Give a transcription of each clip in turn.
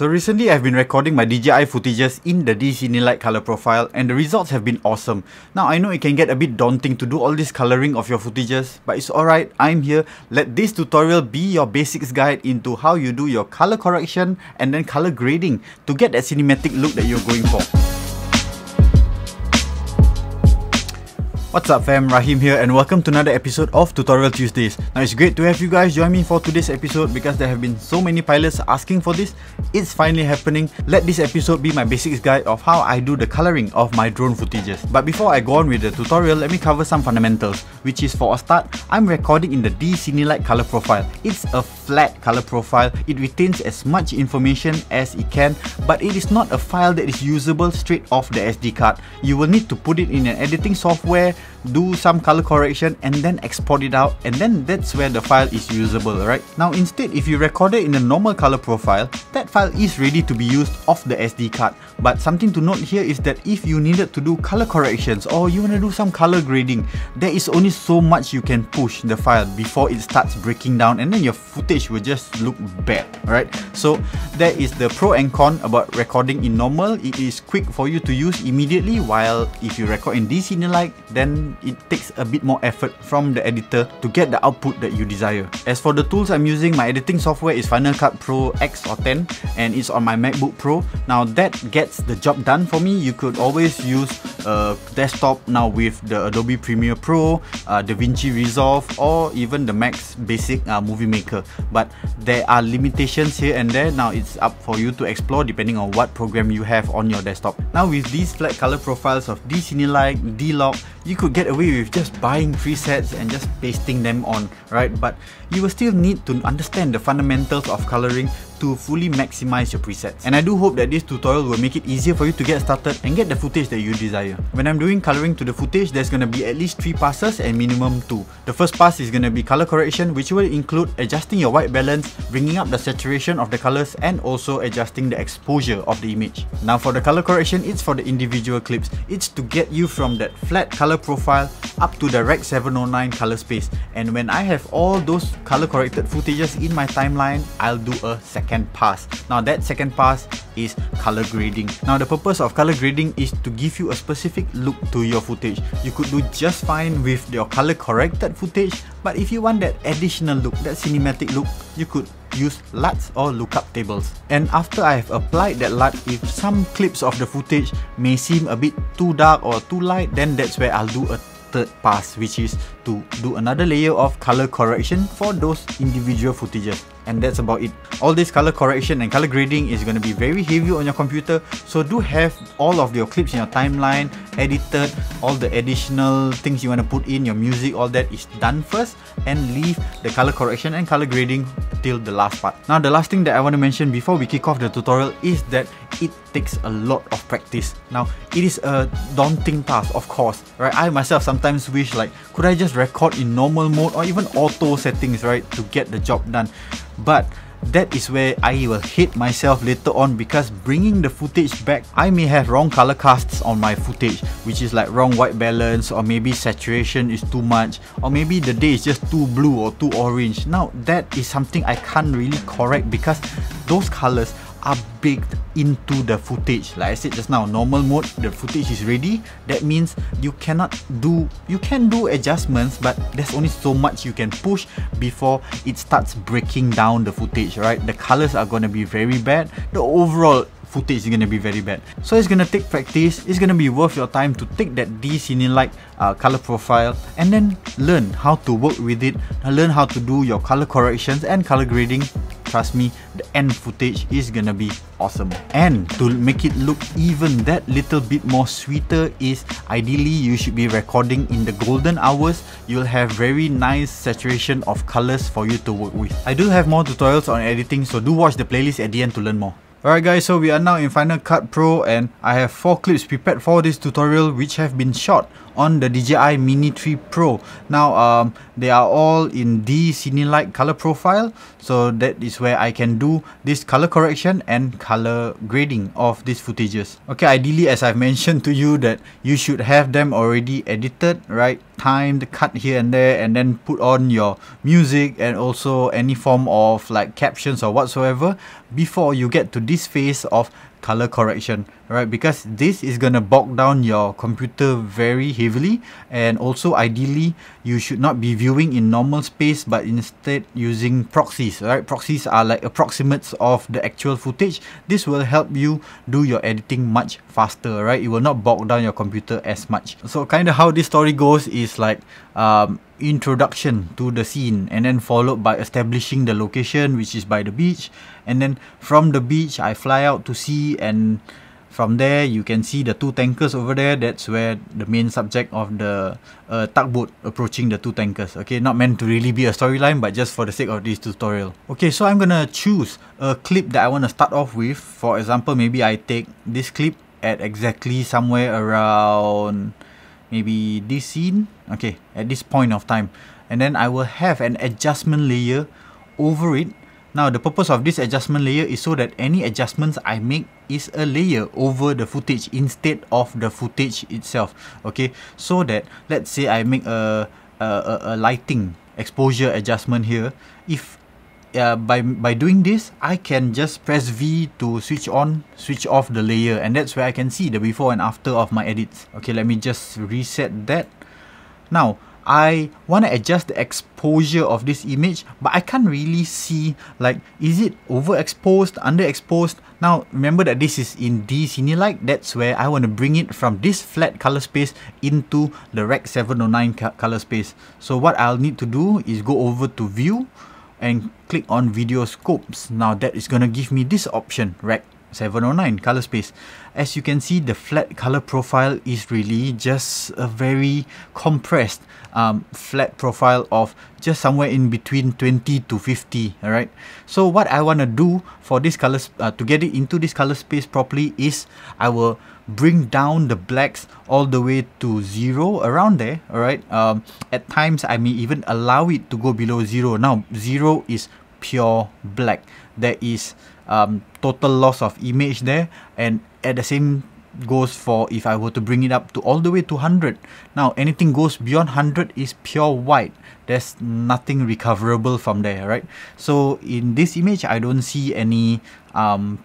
So recently I've been recording my DJI footages in the D-Cinelike color profile and the results have been awesome. Now I know it can get a bit daunting to do all this coloring of your footages, but it's alright, I'm here. Let this tutorial be your basics guide into how you do your color correction and then color grading to get that cinematic look that you're going for. What's up fam, Rahim here and welcome to another episode of Tutorial Tuesdays. Now it's great to have you guys join me for today's episode because there have been so many pilots asking for this. It's finally happening. Let this episode be my basics guide of how I do the coloring of my drone footages. But before I go on with the tutorial, let me cover some fundamentals, which is for a start, I'm recording in the D-Cinelike color profile. It's a flat color profile. It retains as much information as it can, but it is not a file that is usable straight off the SD card. You will need to put it in an editing software, do some color correction and then export it out, and then that's where the file is usable, right? Now instead, if you record it in a normal color profile, that file is ready to be used off the SD card. But something to note here is that if you needed to do color corrections or you want to do some color grading, there is only so much you can push the file before it starts breaking down and then your footage will just look bad, right? So that is the pro and con about recording in normal. It is quick for you to use immediately, while if you record in D-Cinelike, then it takes a bit more effort from the editor to get the output that you desire. As for the tools I'm using, my editing software is Final Cut Pro X or 10 and it's on my MacBook Pro. Now that gets the job done for me. You could always use a desktop now with the Adobe Premiere Pro, DaVinci Resolve, or even the Mac's basic Movie Maker. But there are limitations here and there. Now it's up for you to explore depending on what program you have on your desktop. Now with these flat color profiles of D-Cinelike, D-Log, you could get away with just buying presets and just pasting them on, right? But you will still need to understand the fundamentals of coloring to fully maximize your presets. And I do hope that this tutorial will make it easier for you to get started and get the footage that you desire. When I'm doing coloring to the footage, there's going to be at least 3 passes and minimum 2. The first pass is going to be color correction, which will include adjusting your white balance, bringing up the saturation of the colors, and also adjusting the exposure of the image. Now for the color correction, it's for the individual clips. It's to get you from that flat color profile up to the Rec 709 color space. And when I have all those color corrected footages in my timeline, I'll do a second pass. Now that second pass is color grading. Now the purpose of color grading is to give you a specific look to your footage. You could do just fine with your color corrected footage, but if you want that additional look, that cinematic look, you could use LUTs or lookup tables. And after I have applied that LUT, if some clips of the footage may seem a bit too dark or too light, then that's where I'll do a third pass, which is to do another layer of color correction for those individual footages. And that's about it. All this color correction and color grading is going to be very heavy on your computer, so do have all of your clips in your timeline edited, all the additional things you want to put in, your music, all that is done first, and leave the color correction and color grading till the last part. Now the last thing that I want to mention before we kick off the tutorial is that it takes a lot of practice. Now it is a daunting task, of course, right? I myself sometimes wish, like, could I just record in normal mode or even auto settings, right, to get the job done. But that is where I will hate myself later on, because bringing the footage back, I may have wrong color casts on my footage, which is like wrong white balance, or maybe saturation is too much, or maybe the day is just too blue or too orange. Now that is something I can't really correct because those colors are baked into the footage. Like I said just now, normal mode, the footage is ready. That means you can do adjustments, but there's only so much you can push before it starts breaking down the footage, right? The colors are going to be very bad. The overall footage is going to be very bad. So it's going to take practice. It's going to be worth your time to take that D-Cinelike color profile and then learn how to work with it, learn how to do your color corrections and color grading. Trust me, the end footage is gonna be awesome. And to make it look even that little bit more sweeter is, ideally you should be recording in the golden hours. You'll have very nice saturation of colors for you to work with. I do have more tutorials on editing, so do watch the playlist at the end to learn more. Alright guys, so we are now in Final Cut Pro and I have 4 clips prepared for this tutorial which have been shot on the DJI Mini 3 Pro. Now they are all in D-Cinelike color profile, so that is where I can do this color correction and color grading of these footages. Okay, ideally, as I've mentioned to you, that you should have them already edited, right, timed, cut here and there, and then put on your music and also any form of like captions or whatsoever before you get to this phase of color correction, right? Because this is gonna bog down your computer very heavily, and also ideally you should not be viewing in normal space but instead using proxies, right? Proxies are like approximates of the actual footage. This will help you do your editing much faster, right? It will not bog down your computer as much. So kind of how this story goes is like introduction to the scene, and then followed by establishing the location, which is by the beach, and then from the beach I fly out to sea, and from there you can see the two tankers over there. That's where the main subject of the tugboat approaching the two tankers. Okay, not meant to really be a storyline, but just for the sake of this tutorial. Okay, so I'm gonna choose a clip that I want to start off with. For example, maybe I take this clip at exactly somewhere around maybe this scene, okay, at this point of time, and then I will have an adjustment layer over it. Now the purpose of this adjustment layer is so that any adjustments I make is a layer over the footage instead of the footage itself. Okay, so that let's say I make a lighting exposure adjustment here. If by doing this, I can just press V to switch on, switch off the layer, and that's where I can see the before and after of my edits. Okay, let me just reset that. Now I want to adjust the exposure of this image, but I can't really see, like, is it overexposed, underexposed? Now remember that this is in D-Cinelike. That's where I want to bring it from this flat color space into the Rec 709 color space. So what I'll need to do is go over to view and click on video scopes. Now that is gonna give me this option, Rec 709 color space. As you can see, the flat color profile is really just a very compressed flat profile of just somewhere in between 20 to 50. All right, so what I want to do for this color to get it into this color space properly is I will bring down the blacks all the way to 0, around there. All right, at times I may even allow it to go below 0. Now 0 is pure black. There is total loss of image there, and at the same goes for if I were to bring it up to all the way to 100. Now anything goes beyond 100 is pure white. There's nothing recoverable from there, right? So in this image I don't see any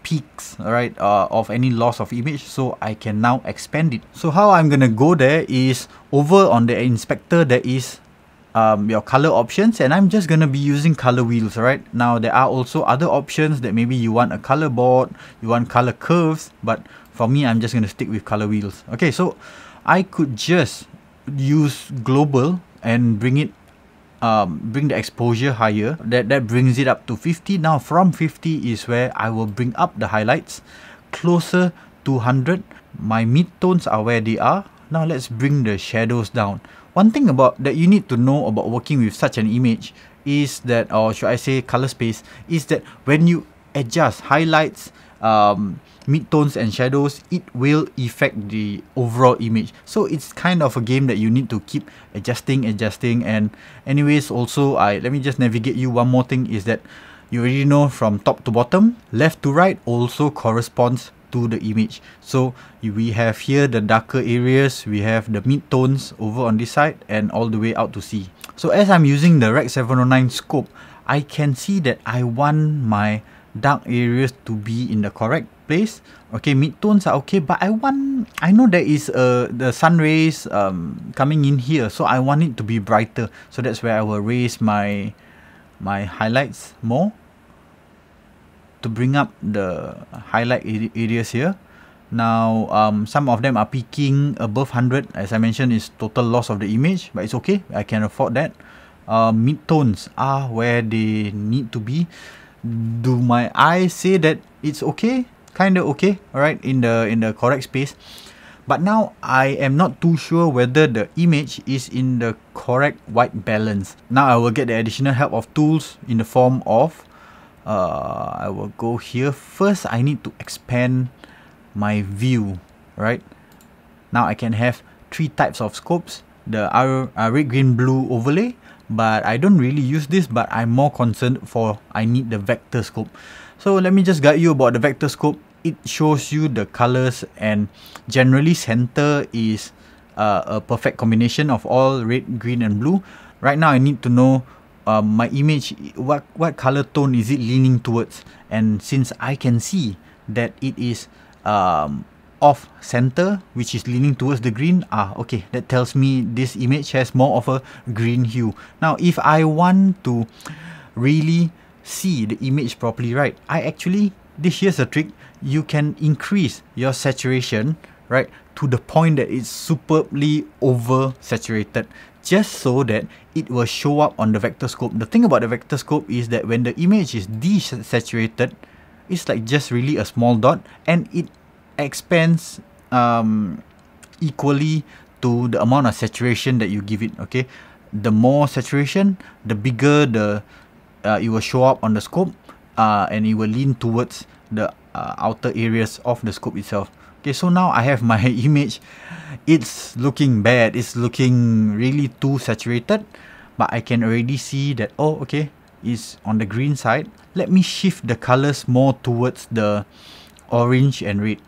peaks, right, of any loss of image, so I can now expand it. So how I'm gonna go there is over on the inspector there is your color options, and I'm just gonna be using color wheels. Right now there are also other options that maybe you want a color board, you want color curves, but for me I'm just gonna stick with color wheels. Okay, so I could just use global and bring it bring the exposure higher. That brings it up to 50. Now from 50 is where I will bring up the highlights closer to 100. My midtones are where they are. Now let's bring the shadows down. One thing about that you need to know about working with such an image is that, or should I say color space, is that when you adjust highlights, midtones and shadows, it will affect the overall image. So it's kind of a game that you need to keep adjusting. And anyways, also let me just navigate you one more thing, is that you already know from top to bottom, left to right also corresponds to the image. So we have here the darker areas, we have the midtones over on this side, and all the way out to sea. So as I'm using the Rec 709 scope, I can see that I want my dark areas to be in the correct place. Okay, midtones are okay, but I know there is the sun rays coming in here, so I want it to be brighter. So that's where I will raise my highlights more to bring up the highlight areas here. Now some of them are peaking above 100. As I mentioned, is total loss of the image, but it's okay, I can afford that. Midtones are where they need to be. Do my eyes say that it's okay? Kind of okay, alright, in the correct space. But now I am not too sure whether the image is in the correct white balance. Now I will get the additional help of tools in the form of I will go here. First I need to expand my view. Right now I can have three types of scopes. The red, green, blue overlay, but I don't really use this, but I'm more concerned for I need the vector scope. So let me just guide you about the vector scope. It shows you the colors, and generally center is a perfect combination of all red, green and blue. Right now I need to know my image, what color tone is it leaning towards, and since I can see that it is off center, which is leaning towards the green, okay, that tells me this image has more of a green hue. Now if I want to really see the image properly, right, here's a trick. You can increase your saturation, right, to the point that it's superbly over saturated, just so that it will show up on the vector scope. The thing about the vector scope is that when the image is desaturated, it's like just really a small dot, and it expands equally to the amount of saturation that you give it. Okay, the more saturation, the bigger it will show up on the scope, and it will lean towards the outer areas of the scope itself. Okay, so now I have my image. It's looking bad. It's looking really too saturated, but I can already see that, oh, okay, it's on the green side. Let me shift the colors more towards the orange and red.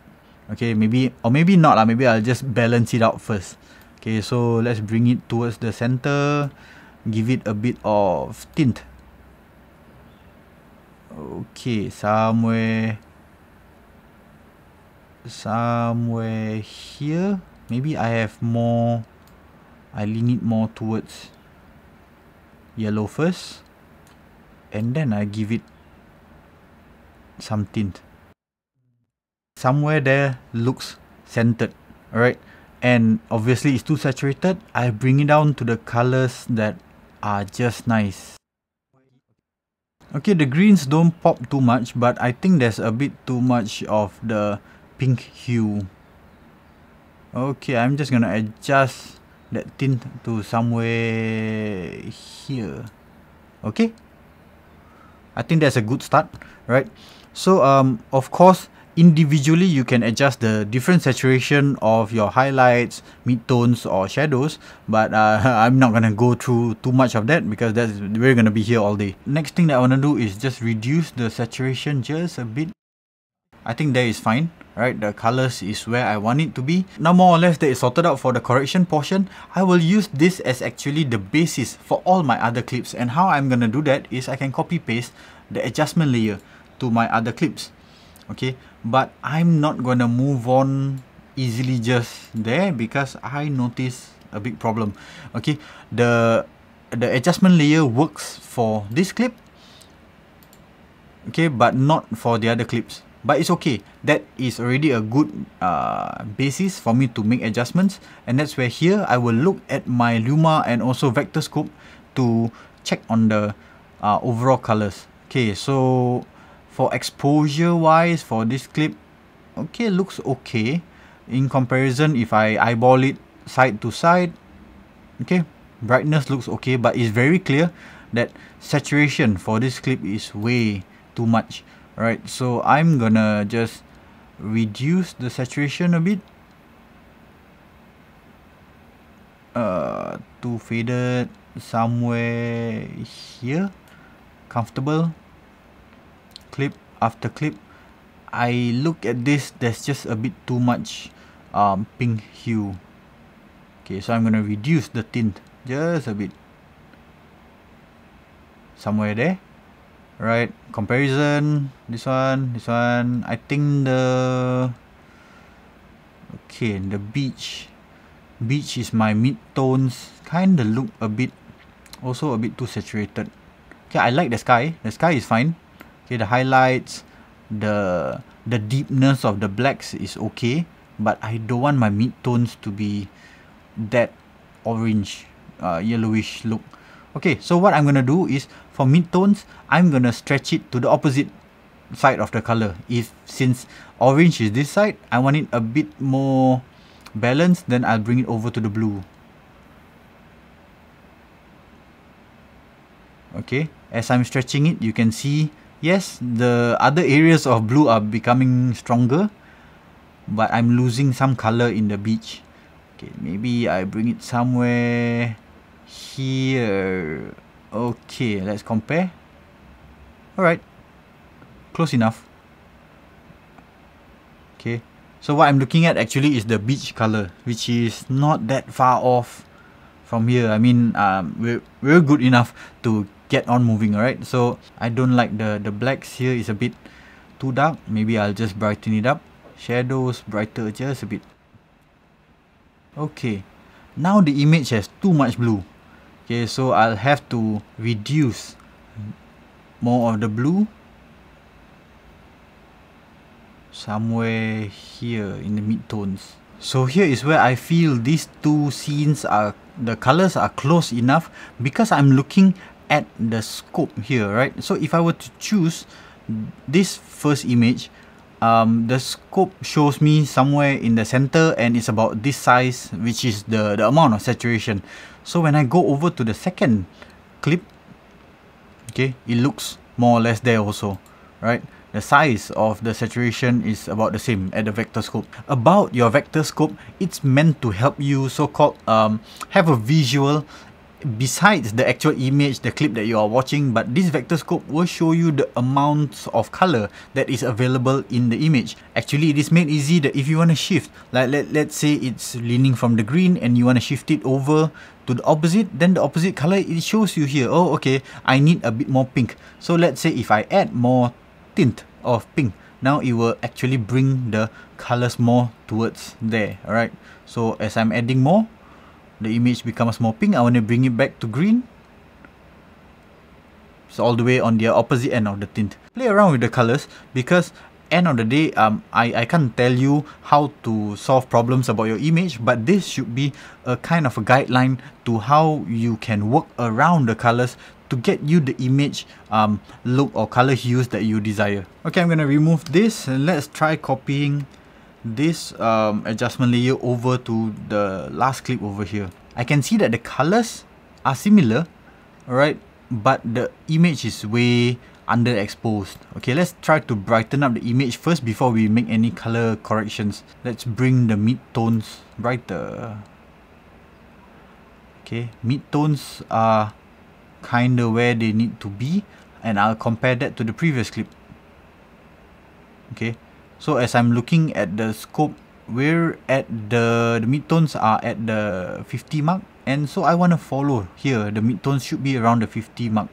Okay, maybe, or maybe not lah. Maybe I'll just balance it out first. Okay, so let's bring it towards the center. Give it a bit of tint. Okay, somewhere here. Maybe I lean it more towards yellow first, and then I give it some tint. Somewhere there looks centered, alright, and obviously it's too saturated. I bring it down to the colors that are just nice. Okay, the greens don't pop too much, but I think there's a bit too much of the pink hue. Okay, I'm just gonna adjust that tint to somewhere here. Okay, I think that's a good start, right? So of course, individually you can adjust the different saturation of your highlights, midtones or shadows, but I'm not gonna go through too much of that because we're gonna be here all day. Next thing that I wanna do is just reduce the saturation just a bit. I think that is fine, right? The colors is where I want it to be. Now more or less that is sorted out for the correction portion. I will use this as actually the basis for all my other clips, and how I'm gonna do that is I can copy paste the adjustment layer to my other clips. Okay, but I'm not gonna move on easily just there because I notice a big problem. Okay, the adjustment layer works for this clip, okay, but not for the other clips. But it's okay, that is already a good basis for me to make adjustments, and that's where here I will look at my Luma and also vector scope to check on the overall colors. Okay, so for exposure wise for this clip, okay, looks okay. In comparison, if I eyeball it side to side, okay, brightness looks okay, but it's very clear that saturation for this clip is way too much. Alright, so I'm gonna just reduce the saturation a bit. To faded somewhere here. Comfortable. Clip after clip. I look at this, there's just a bit too much pink hue. Okay, so I'm gonna reduce the tint just a bit. Somewhere there. Right, comparison, this one, I think the beach is my mid-tones, kinda look also a bit too saturated. Okay, I like the sky is fine. Okay, the highlights, the deepness of the blacks is okay, but I don't want my mid-tones to be that orange, yellowish look. Okay, so what I'm gonna do is for mid-tones, I'm gonna stretch it to the opposite side of the color. Since orange is this side, I want it a bit more balanced, then I'll bring it over to the blue. Okay, as I'm stretching it, you can see, yes, the other areas of blue are becoming stronger, but I'm losing some color in the beach. Okay, maybe I bring it somewhere here. Okay, let's compare. Alright, close enough. Okay, so what I'm looking at actually is the beach color, which is not that far off from here. I mean, we're good enough to get on moving. Alright, so I don't like the blacks here, is a bit too dark. Maybe I'll just brighten it up. Shadows brighter just a bit. Okay, now the image has too much blue. Okay, so I'll have to reduce more of the blue somewhere here in the mid-tones. So here is where I feel these two scenes are, the colors are close enough because I'm looking at the scope here, right? So if I were to choose this first image, the scope shows me somewhere in the center and it's about this size, which is the amount of saturation. So when I go over to the second clip, okay, it looks more or less there also, right? The size of the saturation is about the same at the vector scope. About your vector scope, it's meant to help you so-called have a visual besides the actual image, the clip that you are watching, but this vector scope will show you the amounts of color that is available in the image. Actually, it is made easy that if you want to shift, like let's say it's leaning from the green and you want to shift it over to the opposite, then the opposite color, it shows you here, oh okay, I need a bit more pink. So let's say if I add more tint of pink, now it will actually bring the colors more towards there. Alright, so as I'm adding more, the image becomes more pink. I want to bring it back to green. So all the way on the opposite end of the tint. Play around with the colors because end of the day, I can't tell you how to solve problems about your image, but this should be a kind of a guideline to how you can work around the colors to get you the image look or color hues that you desire. Okay, I'm going to remove this and let's try copying this adjustment layer over to the last clip over here. I can see that the colors are similar, alright, but the image is way underexposed. Okay, let's try to brighten up the image first before we make any color corrections. Let's bring the mid-tones brighter. Okay, mid-tones are kinda where they need to be, and I'll compare that to the previous clip. Okay, so as I'm looking at the scope, we're at the mid-tones are at the 50 mark, and so I want to follow here. The mid-tones should be around the 50 mark.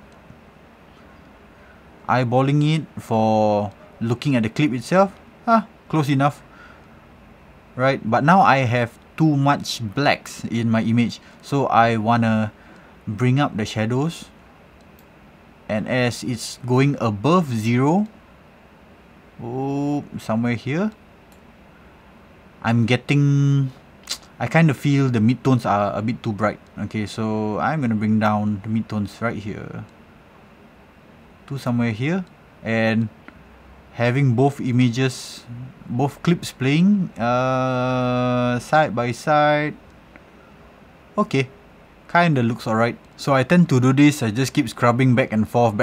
Eyeballing it for looking at the clip itself, close enough, right? But now I have too much blacks in my image, so I wanna bring up the shadows, and as it's going above 0, somewhere here, I kind of feel the mid-tones are a bit too bright. Okay, so I'm gonna bring down the mid-tones right here to somewhere here, and having both images, both clips playing side by side. Okay, kinda looks alright. So I tend to do this, I just keep scrubbing back and forth,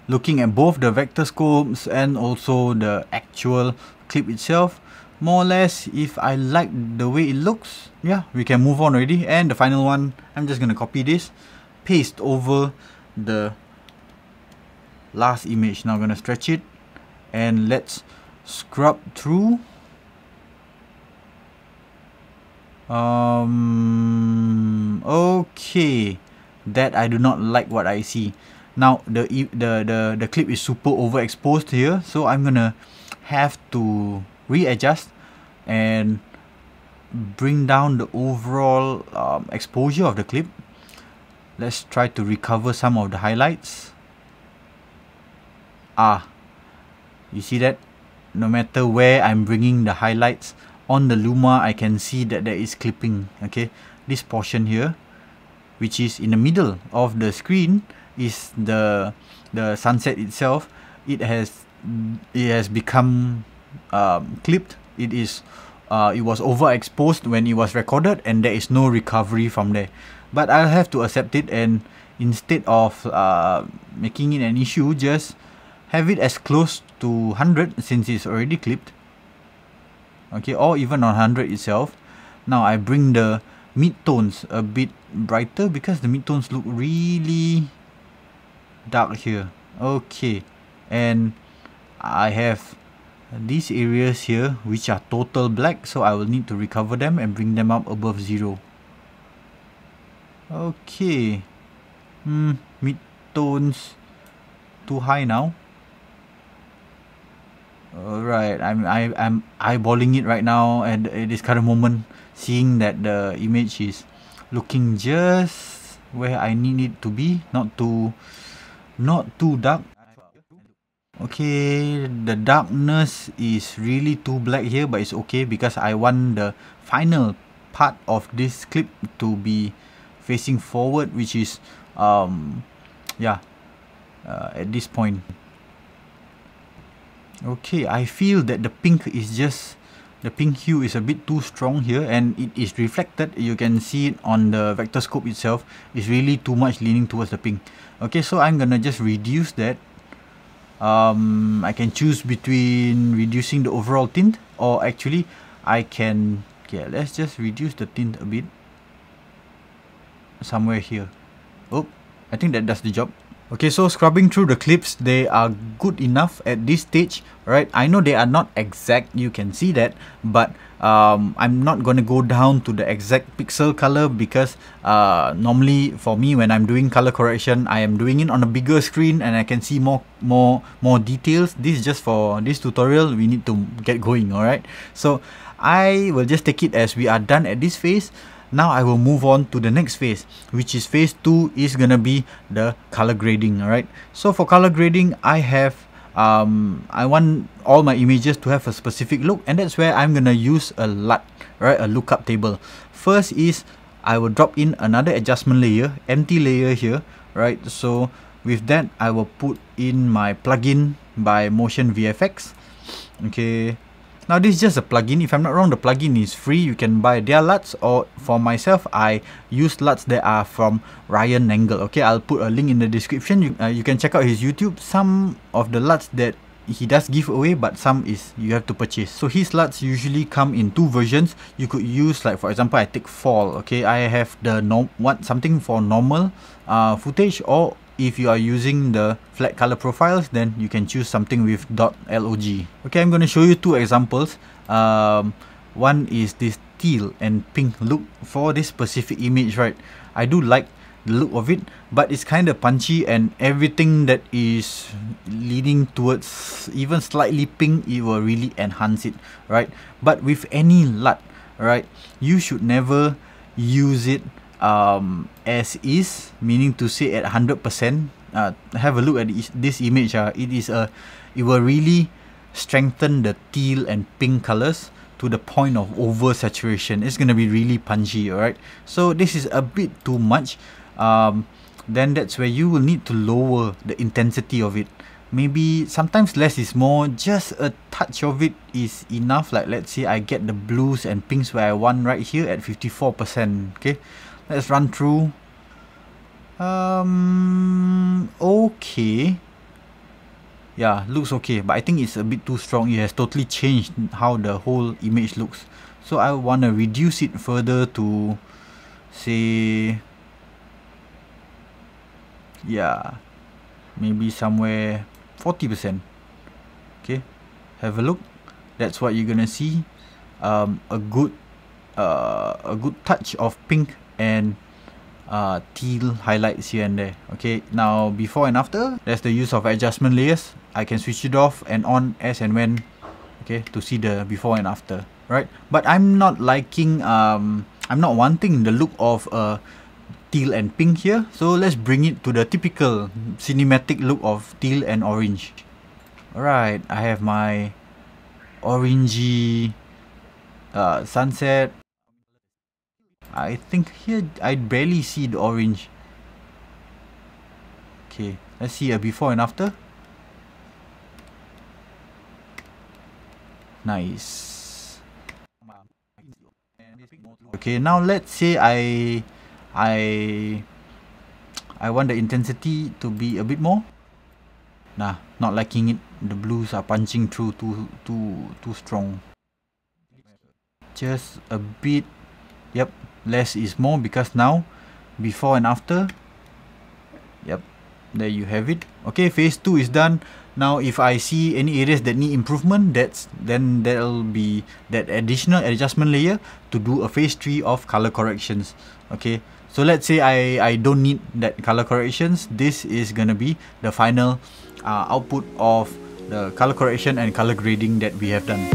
looking at both the vector scopes and also the actual clip itself. More or less, if I like the way it looks, yeah, we can move on already. And the final one, I'm just gonna copy this, paste over the last image. Now I'm gonna stretch it and let's scrub through. Okay, that I do not like what I see. Now the clip is super overexposed here, so I'm gonna have to readjust and bring down the overall exposure of the clip. Let's try to recover some of the highlights. You see that? No matter where I'm bringing the highlights on the Luma, I can see that there is clipping. Okay, this portion here, which is in the middle of the screen, is the sunset itself. It has become clipped. It was overexposed when it was recorded, and there is no recovery from there. But I'll have to accept it, and instead of making it an issue, just have it as close to 100 since it's already clipped. Okay, or even on 100 itself. Now I bring the mid-tones a bit brighter because the mid-tones look really dark here. Okay, and I have these areas here which are total black, so I will need to recover them and bring them up above 0. Okay, mid-tones too high now. Alright, I'm eyeballing it right now at this current moment, seeing that the image is looking just where I need it to be, not too dark. Okay, the darkness is really too black here, but it's okay because I want the final part of this clip to be facing forward, which is at this point. Okay, I feel that the pink hue is a bit too strong here, and it is reflected. You can see it on the vector scope itself. It's really too much leaning towards the pink. Okay, so I'm gonna just reduce that. I can choose between reducing the overall tint, or actually I can, let's just reduce the tint a bit somewhere here. Oh, I think that does the job. Okay, so scrubbing through the clips, they are good enough at this stage, right? I know they are not exact, you can see that, but I'm not going to go down to the exact pixel color because normally for me when I'm doing color correction, I am doing it on a bigger screen and I can see more details. This is just for this tutorial, we need to get going, alright? So I will just take it as we are done at this phase. Now I will move on to the next phase, which is phase 2 is gonna be the color grading. Alright, so for color grading, I have I want all my images to have a specific look, and that's where I'm gonna use a LUT, right, a lookup table. First is I will drop in another adjustment layer, empty layer here, right? So with that, I will put in my plugin by Motion VFX. Okay. Now this is just a plugin. If I'm not wrong, the plugin is free. You can buy their LUTs, or for myself, I use LUTs that are from Ryan Engel. Okay, I'll put a link in the description. You can check out his YouTube. Some of the LUTs that he does give away, but some is you have to purchase. So his LUTs usually come in 2 versions. You could use, like for example, I take fall. Okay, I have the something for normal footage, or if you are using the flat color profiles, then you can choose something with .log. Okay, I'm going to show you 2 examples. One is this teal and pink look for this specific image, right? I do like the look of it, but it's kind of punchy, and everything that is leaning towards even slightly pink, it will really enhance it, right? But with any LUT, right, you should never use it as is, meaning to say at 100%. Have a look at this image. It will really strengthen the teal and pink colors to the point of over saturation. It's gonna be really punchy, alright? So this is a bit too much. Then that's where you will need to lower the intensity of it. Maybe sometimes less is more. Just a touch of it is enough. Like let's say I get the blues and pinks where I want right here at 54%. Okay, let's run through. Okay, yeah, looks okay, but I think it's a bit too strong. It has totally changed how the whole image looks. So I want to reduce it further to, say, yeah, maybe somewhere 40%. Okay, have a look. That's what you're gonna see. A good touch of pink and teal highlights here and there. Okay, now before and after, that's the use of adjustment layers. I can switch it off and on as and when, okay, to see the before and after, right? But I'm not liking, I'm not wanting the look of teal and pink here, so let's bring it to the typical cinematic look of teal and orange. Alright, I have my orangey sunset. I think here I barely see the orange. Okay, let's see a before and after. Nice. Okay, now let's say I want the intensity to be a bit more. Nah, not liking it. The blues are punching through too strong. Just a bit Yep, less is more, because now before and after, yep, there you have it. Okay, phase 2 is done. Now if I see any areas that need improvement, then there'll be that additional adjustment layer to do a phase 3 of color corrections. Okay, so let's say I don't need that color corrections. This is gonna be the final output of the color correction and color grading that we have done.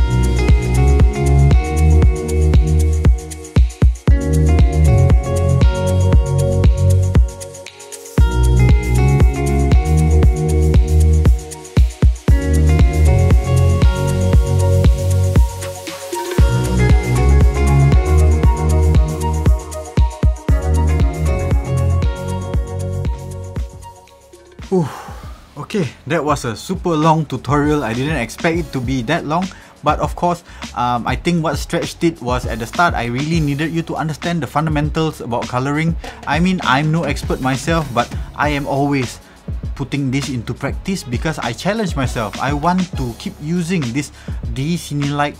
Okay, that was a super long tutorial. I didn't expect it to be that long, but of course, I think what stretched it was at the start, I really needed you to understand the fundamentals about coloring. I mean, I'm no expert myself, but I am always putting this into practice because I challenge myself. I want to keep using this D-Cinelike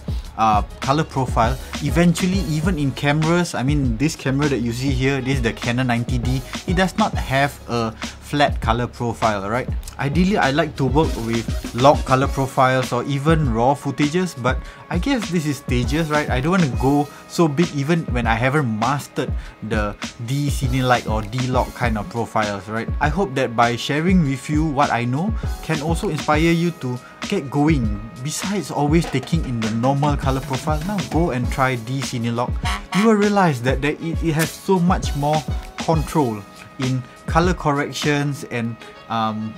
color profile. Eventually, even in cameras, I mean, this camera that you see here, this is the Canon 90D. It does not have a flat color profile, right? Ideally, I like to work with log color profiles or even raw footages, but I guess this is stages, right? I don't want to go so big even when I haven't mastered the D-Cinelike or D-Log kind of profiles, right? I hope that by sharing with you what I know can also inspire you to get going. Besides always taking in the normal color profile, now go and try D-Cinelike. You will realize that it has so much more control in color corrections, and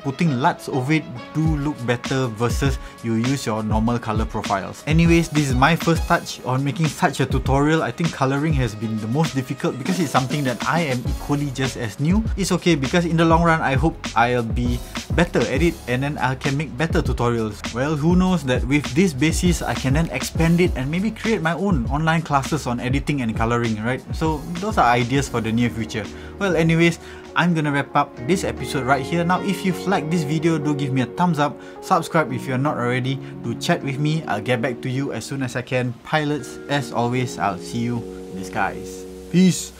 putting LUTs over it do look better versus you use your normal color profiles. Anyways, this is my first touch on making such a tutorial. I think coloring has been the most difficult because it's something that I am equally just as new. It's okay because in the long run, I hope I'll be better at it and then I can make better tutorials. Well, who knows that with this basis, I can then expand it and maybe create my own online classes on editing and coloring, right? So those are ideas for the near future. Well, anyways, I'm gonna wrap up this episode right here. Now, if you've liked this video, do give me a thumbs up, subscribe if you're not already, do chat with me. I'll get back to you as soon as I can. Pilots, as always, I'll see you in the skies. Peace.